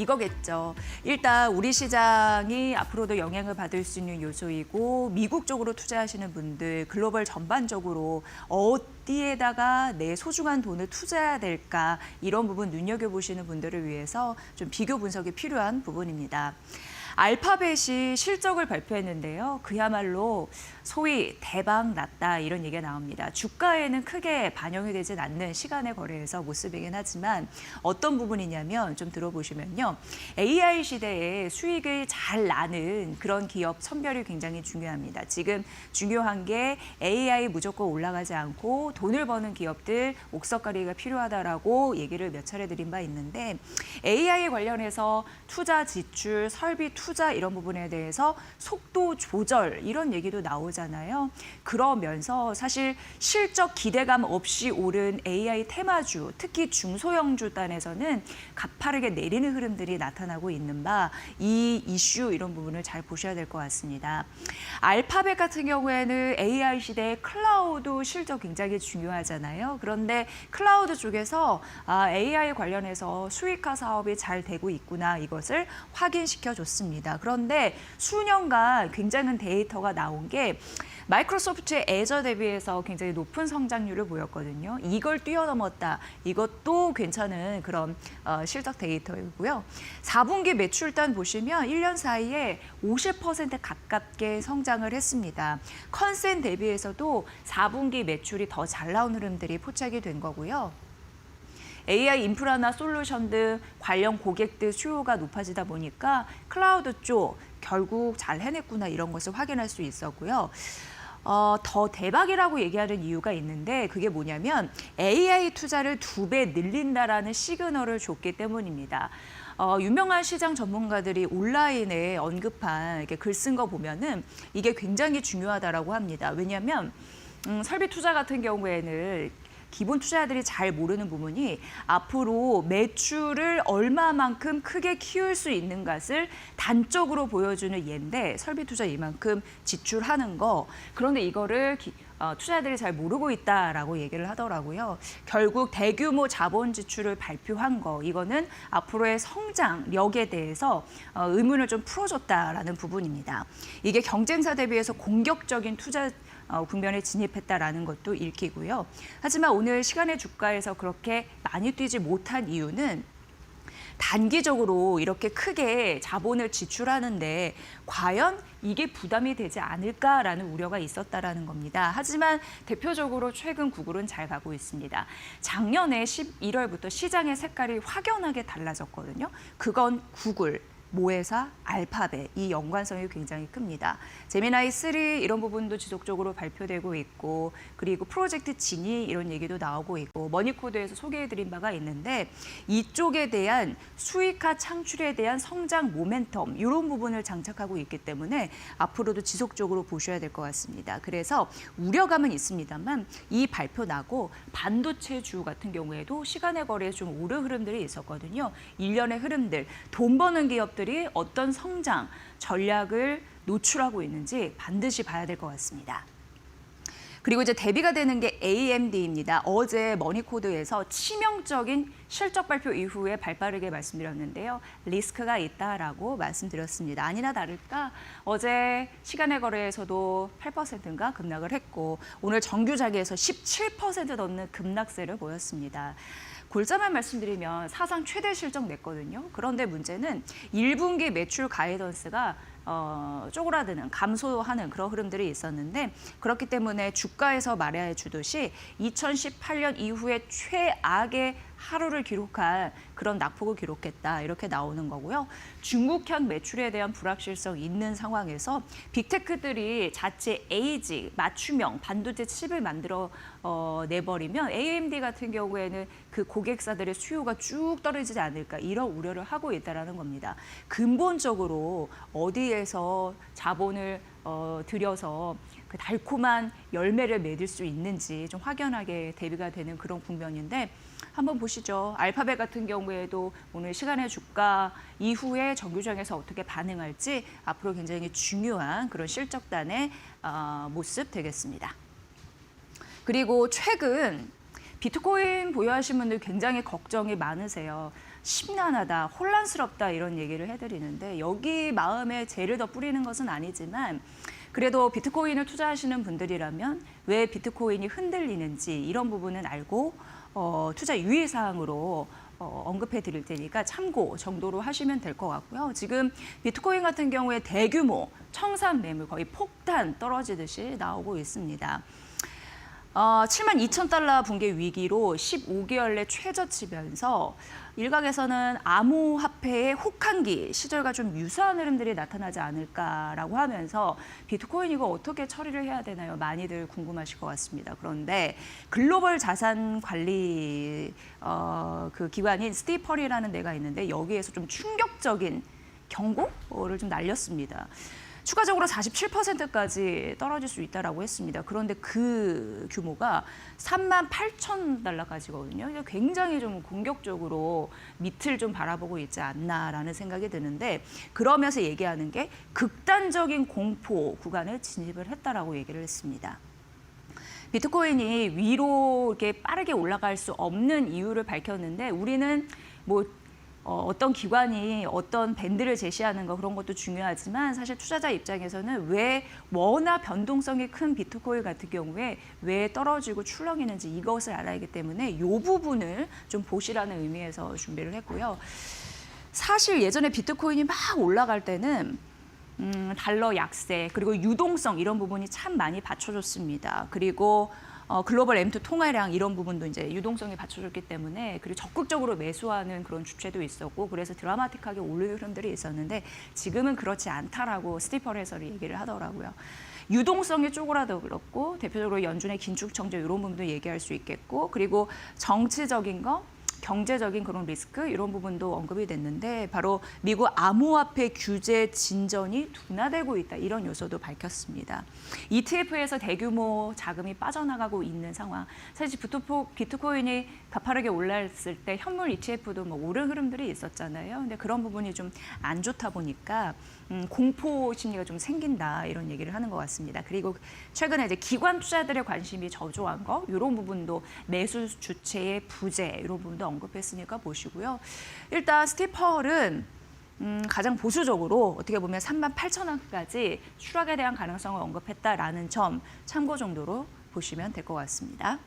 이거겠죠. 일단 우리 시장이 앞으로도 영향을 받을 수 있는 요소이고 미국 쪽으로 투자하시는 분들, 글로벌 전반적으로 어디에다가 내 소중한 돈을 투자해야 될까 이런 부분 눈여겨보시는 분들을 위해서 좀 비교 분석이 필요한 부분입니다. 알파벳이 실적을 발표했는데요. 그야말로 소위 대박 났다 이런 얘기가 나옵니다. 주가에는 크게 반영이 되진 않는 시간의 거래에서 모습이긴 하지만 어떤 부분이냐면 좀 들어보시면요. AI 시대에 수익을 잘 나는 그런 기업 선별이 굉장히 중요합니다. 지금 중요한 게 AI 무조건 올라가지 않고 돈을 버는 기업들 옥석가리가 필요하다라고 얘기를 몇 차례 드린 바 있는데 AI 관련해서 투자 지출, 설비 투자 이런 부분에 대해서 속도 조절 이런 얘기도 나오잖아요. 그러면서 사실 실적 기대감 없이 오른 AI 테마주, 특히 중소형주 단에서는 가파르게 내리는 흐름들이 나타나고 있는 바 이 이슈 이런 부분을 잘 보셔야 될 것 같습니다. 알파벳 같은 경우에는 AI 시대에 클라우드 실적 굉장히 중요하잖아요. 그런데 클라우드 쪽에서 AI 관련해서 수익화 사업이 잘 되고 있구나 이것을 확인시켜 줬습니다. 그런데 수년간 굉장한 데이터가 나온 게 마이크로소프트의 애저 대비해서 굉장히 높은 성장률을 보였거든요. 이걸 뛰어넘었다. 이것도 괜찮은 그런 실적 데이터이고요. 4분기 매출단 보시면 1년 사이에 50% 가깝게 성장을 했습니다. 컨센 대비해서도 4분기 매출이 더 잘 나온 흐름들이 포착이 된 거고요. AI 인프라나 솔루션 등 관련 고객들 수요가 높아지다 보니까 클라우드 쪽 결국 잘 해냈구나 이런 것을 확인할 수 있었고요. 더 대박이라고 얘기하는 이유가 있는데 그게 뭐냐면 AI 투자를 2배 늘린다라는 시그널을 줬기 때문입니다. 유명한 시장 전문가들이 온라인에 언급한 이렇게 글 쓴 거 보면은 이게 굉장히 중요하다라고 합니다. 왜냐하면 설비 투자 같은 경우에는 기본 투자자들이 잘 모르는 부분이 앞으로 매출을 얼마만큼 크게 키울 수 있는 것을 단적으로 보여주는 예인데 설비 투자 이만큼 지출하는 거. 그런데 이거를 투자자들이 잘 모르고 있다라고 얘기를 하더라고요. 결국 대규모 자본 지출을 발표한 거. 이거는 앞으로의 성장력에 대해서 의문을 좀 풀어줬다라는 부분입니다. 이게 경쟁사 대비해서 공격적인 투자 국면에 진입했다라는 것도 읽히고요. 하지만 오늘 시간의 주가에서 그렇게 많이 뛰지 못한 이유는 단기적으로 이렇게 크게 자본을 지출하는데 과연 이게 부담이 되지 않을까라는 우려가 있었다라는 겁니다. 하지만 대표적으로 최근 구글은 잘 가고 있습니다. 작년에 11월부터 시장의 색깔이 확연하게 달라졌거든요. 그건 구글, 모회사, 알파벳 이 연관성이 굉장히 큽니다. 제미나이 3 이런 부분도 지속적으로 발표되고 있고 그리고 프로젝트 지니 이런 얘기도 나오고 있고 머니코드에서 소개해드린 바가 있는데 이쪽에 대한 수익화 창출에 대한 성장 모멘텀 이런 부분을 장착하고 있기 때문에 앞으로도 지속적으로 보셔야 될 것 같습니다. 그래서 우려감은 있습니다만 이 발표 나고 반도체주 같은 경우에도 시간의 거래에 좀 오르 흐름들이 있었거든요. 일련의 흐름들, 돈 버는 기업들이 어떤 성장 전략을 노출하고 있는지 반드시 봐야 될 것 같습니다. 그리고 이제 대비가 되는 게 AMD입니다. 어제 머니코드에서 치명적인 실적 발표 이후에 발빠르게 말씀드렸는데요. 리스크가 있다라고 말씀드렸습니다. 아니나 다를까 어제 시간의 거래에서도 8%인가 급락을 했고 오늘 정규자기에서 17% 넘는 급락세를 보였습니다. 골자만 말씀드리면 사상 최대 실적 냈거든요. 그런데 문제는 1분기 매출 가이던스가 쪼그라드는, 감소하는 그런 흐름들이 있었는데 그렇기 때문에 주가에서 말해 주듯이 2018년 이후에 최악의 하루를 기록한 그런 낙폭을 기록했다 이렇게 나오는 거고요. 중국향 매출에 대한 불확실성이 있는 상황에서 빅테크들이 자체 ASIC, 맞춤형 반도체 칩을 만들어 내버리면 AMD 같은 경우에는 그 고객사들의 수요가 쭉 떨어지지 않을까 이런 우려를 하고 있다는 겁니다. 근본적으로 어디에서 자본을 들여서 그 달콤한 열매를 맺을 수 있는지 좀 확연하게 대비가 되는 그런 국면인데 한번 보시죠. 알파벳 같은 경우에도 오늘 시간의 주가 이후에 정규장에서 어떻게 반응할지 앞으로 굉장히 중요한 그런 실적단의 모습 되겠습니다. 그리고 최근 비트코인 보유하신 분들 굉장히 걱정이 많으세요. 심란하다, 혼란스럽다 이런 얘기를 해드리는데 여기 마음에 죄를 더 뿌리는 것은 아니지만 그래도 비트코인을 투자하시는 분들이라면 왜 비트코인이 흔들리는지 이런 부분은 알고 투자 유의사항으로 언급해 드릴 테니까 참고 정도로 하시면 될 것 같고요. 지금 비트코인 같은 경우에 대규모 청산 매물 거의 폭탄 떨어지듯이 나오고 있습니다. 72,000달러 붕괴 위기로 15개월 내 최저치면서 일각에서는 암호화폐의 혹한기 시절과 좀 유사한 흐름들이 나타나지 않을까라고 하면서 비트코인 이거 어떻게 처리를 해야 되나요? 많이들 궁금하실 것 같습니다. 그런데 글로벌 자산 관리 그 기관인 스티펄이라는 데가 있는데 여기에서 좀 충격적인 경고를 좀 날렸습니다. 추가적으로 47%까지 떨어질 수 있다라고 했습니다. 그런데 그 규모가 38,000달러까지거든요. 굉장히 좀 공격적으로 밑을 좀 바라보고 있지 않나라는 생각이 드는데 그러면서 얘기하는 게 극단적인 공포 구간에 진입을 했다라고 얘기를 했습니다. 비트코인이 위로 이렇게 빠르게 올라갈 수 없는 이유를 밝혔는데 우리는 어떤 기관이 어떤 밴드를 제시하는 거 그런 것도 중요하지만 사실 투자자 입장에서는 왜 워낙 변동성이 큰 비트코인 같은 경우에 왜 떨어지고 출렁이는지 이것을 알아야 하기 때문에 이 부분을 좀 보시라는 의미에서 준비를 했고요. 사실 예전에 비트코인이 막 올라갈 때는 달러 약세 그리고 유동성 이런 부분이 참 많이 받쳐줬습니다. 그리고 글로벌 M2 통화량 이런 부분도 이제 유동성이 받쳐줬기 때문에 그리고 적극적으로 매수하는 그런 주체도 있었고 그래서 드라마틱하게 오르는 흐름들이 있었는데 지금은 그렇지 않다라고 스티펄 해설이 얘기를 하더라고요. 유동성이 쪼그라들고 그렇고 대표적으로 연준의 긴축 정책 이런 부분도 얘기할 수 있겠고 그리고 정치적인 거 경제적인 그런 리스크 이런 부분도 언급이 됐는데 바로 미국 암호화폐 규제 진전이 둔화되고 있다 이런 요소도 밝혔습니다. ETF에서 대규모 자금이 빠져나가고 있는 상황. 사실 비트코인이 가파르게 올랐을 때 현물 ETF도 오른 흐름들이 있었잖아요. 근데 그런 부분이 좀 안 좋다 보니까 공포 심리가 좀 생긴다 이런 얘기를 하는 것 같습니다. 그리고 최근에 이제 기관 투자들의 관심이 저조한 거 이런 부분도 매수 주체의 부재 이런 부분도 언급했으니까 보시고요. 일단 스티펄은 가장 보수적으로 어떻게 보면 38,000원까지 추락에 대한 가능성을 언급했다라는 점 참고 정도로 보시면 될 것 같습니다.